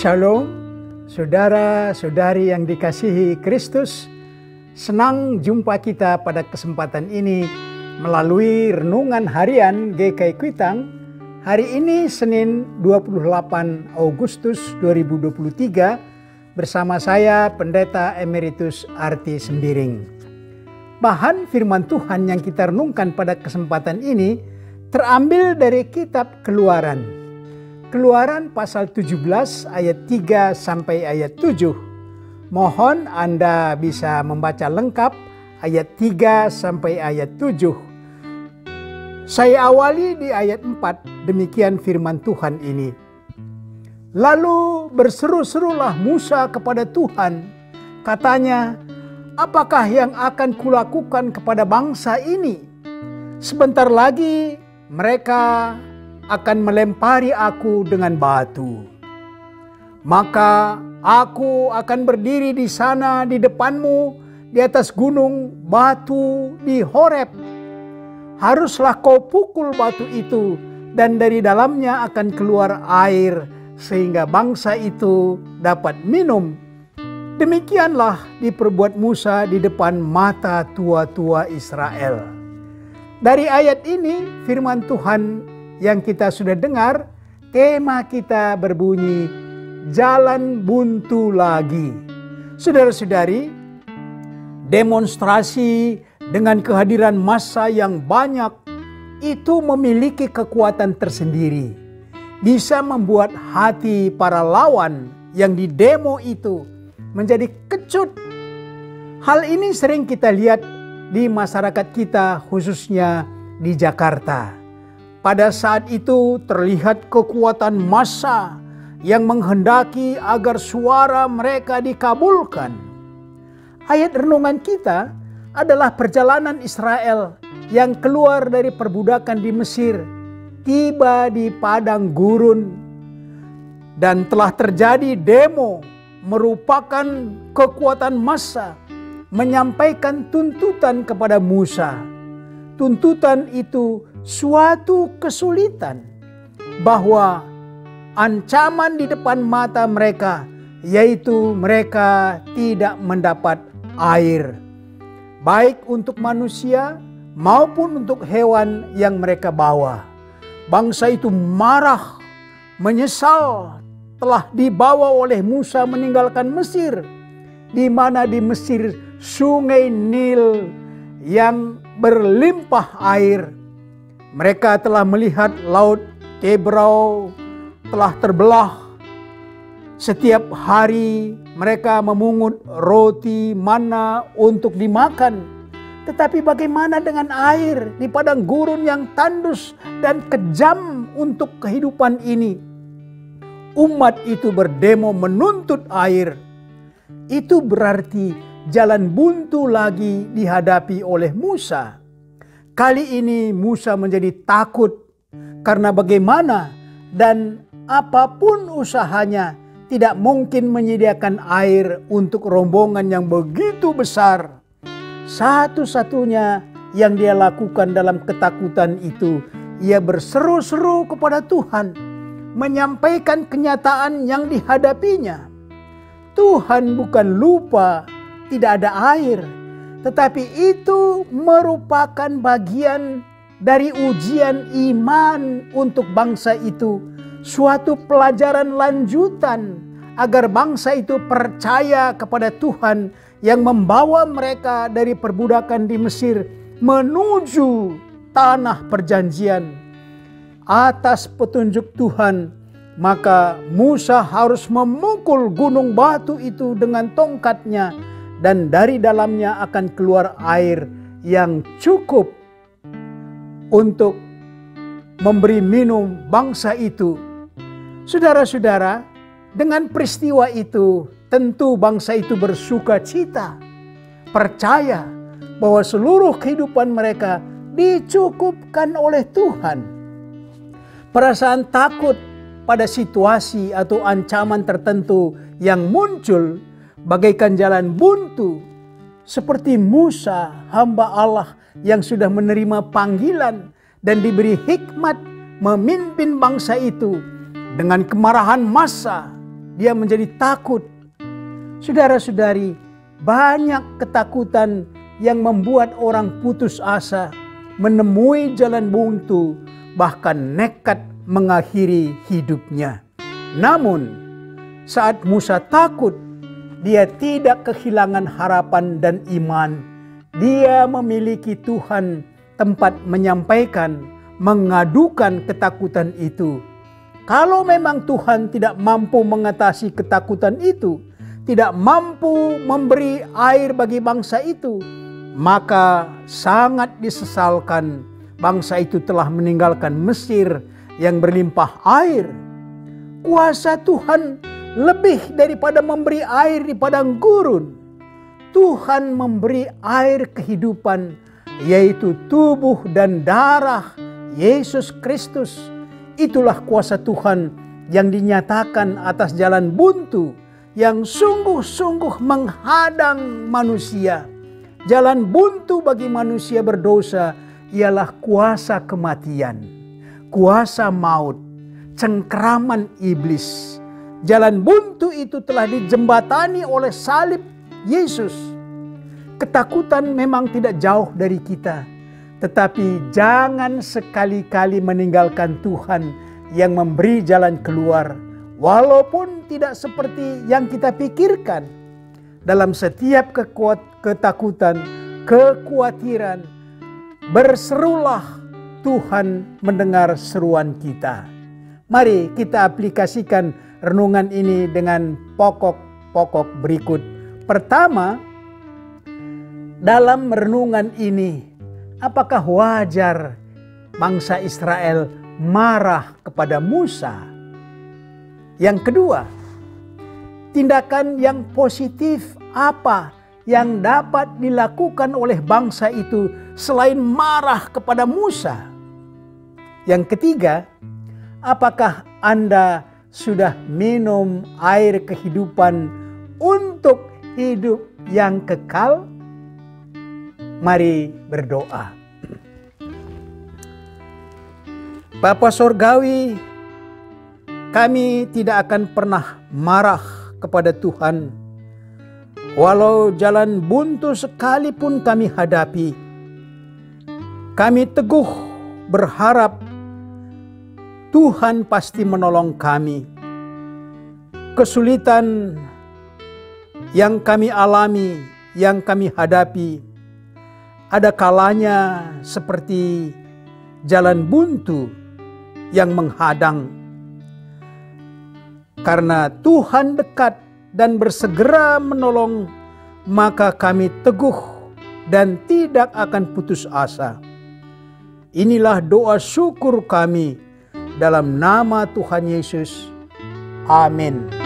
Shalom, saudara-saudari yang dikasihi Kristus. Senang jumpa kita pada kesempatan ini melalui renungan harian GKI Kuitang. Hari ini Senin 28 Agustus 2023 bersama saya Pendeta Emeritus Arti Sembiring. Bahan firman Tuhan yang kita renungkan pada kesempatan ini terambil dari kitab Keluaran. Keluaran pasal 17 ayat 3 sampai ayat 7. Mohon Anda bisa membaca lengkap ayat 3 sampai ayat 7. Saya awali di ayat 4, demikian firman Tuhan ini. Lalu berseru-serulah Musa kepada Tuhan, katanya, apakah yang akan kulakukan kepada bangsa ini? Sebentar lagi mereka akan melempari aku dengan batu. Maka aku akan berdiri di sana di depanmu di atas gunung batu di Horeb. Haruslah kau pukul batu itu dan dari dalamnya akan keluar air sehingga bangsa itu dapat minum. Demikianlah diperbuat Musa di depan mata tua-tua Israel. Dari ayat ini firman Tuhan yang kita sudah dengar, tema kita berbunyi jalan buntu lagi. Saudara-saudari, demonstrasi dengan kehadiran massa yang banyak itu memiliki kekuatan tersendiri. Bisa membuat hati para lawan yang didemo itu menjadi kecut. Hal ini sering kita lihat di masyarakat kita, khususnya di Jakarta. Pada saat itu terlihat kekuatan massa yang menghendaki agar suara mereka dikabulkan. Ayat renungan kita adalah perjalanan Israel yang keluar dari perbudakan di Mesir, tiba di padang gurun, dan telah terjadi demo merupakan kekuatan massa menyampaikan tuntutan kepada Musa. Tuntutan itu suatu kesulitan, bahwa ancaman di depan mata mereka, yaitu mereka tidak mendapat air, baik untuk manusia maupun untuk hewan yang mereka bawa. Bangsa itu marah, menyesal telah dibawa oleh Musa meninggalkan Mesir, di mana di Mesir sungai Nil yang berlimpah air. Mereka telah melihat laut Kebrau telah terbelah. Setiap hari mereka memungut roti mana untuk dimakan. Tetapi bagaimana dengan air di padang gurun yang tandus dan kejam untuk kehidupan ini? Umat itu berdemo menuntut air. Itu berarti jalan buntu lagi dihadapi oleh Musa. Kali ini Musa menjadi takut karena bagaimana dan apapun usahanya tidak mungkin menyediakan air untuk rombongan yang begitu besar. Satu-satunya yang dia lakukan dalam ketakutan itu, ia berseru-seru kepada Tuhan, menyampaikan kenyataan yang dihadapinya. Tuhan bukan lupa tidak ada air, tetapi itu merupakan bagian dari ujian iman untuk bangsa itu. Suatu pelajaran lanjutan agar bangsa itu percaya kepada Tuhan yang membawa mereka dari perbudakan di Mesir menuju tanah perjanjian. Atas petunjuk Tuhan, maka Musa harus memukul gunung batu itu dengan tongkatnya, dan dari dalamnya akan keluar air yang cukup untuk memberi minum bangsa itu. Saudara-saudara, dengan peristiwa itu tentu bangsa itu bersuka cita, percaya bahwa seluruh kehidupan mereka dicukupkan oleh Tuhan. Perasaan takut pada situasi atau ancaman tertentu yang muncul bagaikan jalan buntu, seperti Musa, hamba Allah yang sudah menerima panggilan dan diberi hikmat memimpin bangsa itu. Dengan kemarahan massa, dia menjadi takut. Saudara-saudari, banyak ketakutan yang membuat orang putus asa, menemui jalan buntu, bahkan nekat mengakhiri hidupnya. Namun, saat Musa takut, dia tidak kehilangan harapan dan iman. Dia memiliki Tuhan tempat menyampaikan, mengadukan ketakutan itu. Kalau memang Tuhan tidak mampu mengatasi ketakutan itu, tidak mampu memberi air bagi bangsa itu, maka sangat disesalkan bangsa itu telah meninggalkan Mesir yang berlimpah air. Kuasa Tuhan lebih daripada memberi air di padang gurun. Tuhan memberi air kehidupan, yaitu tubuh dan darah Yesus Kristus. Itulah kuasa Tuhan yang dinyatakan atas jalan buntu yang sungguh-sungguh menghadang manusia. Jalan buntu bagi manusia berdosa ialah kuasa kematian, kuasa maut, cengkraman iblis. Jalan buntu itu telah dijembatani oleh salib Yesus. Ketakutan memang tidak jauh dari kita, tetapi jangan sekali-kali meninggalkan Tuhan yang memberi jalan keluar, walaupun tidak seperti yang kita pikirkan. Dalam setiap ketakutan, kekhawatiran, berserulah, Tuhan mendengar seruan kita. Mari kita aplikasikan renungan ini dengan pokok-pokok berikut. Pertama, dalam renungan ini, apakah wajar bangsa Israel marah kepada Musa? Yang kedua, tindakan yang positif apa yang dapat dilakukan oleh bangsa itu selain marah kepada Musa? Yang ketiga, apakah Anda sudah minum air kehidupan untuk hidup yang kekal? Mari berdoa. Bapa Sorgawi, kami tidak akan pernah marah kepada Tuhan, walau jalan buntu sekalipun kami hadapi. Kami teguh berharap Tuhan pasti menolong kami. Kesulitan yang kami alami, yang kami hadapi, ada kalanya seperti jalan buntu yang menghadang. Karena Tuhan dekat dan bersegera menolong, maka kami teguh dan tidak akan putus asa. Inilah doa syukur kami dalam nama Tuhan Yesus. Amin.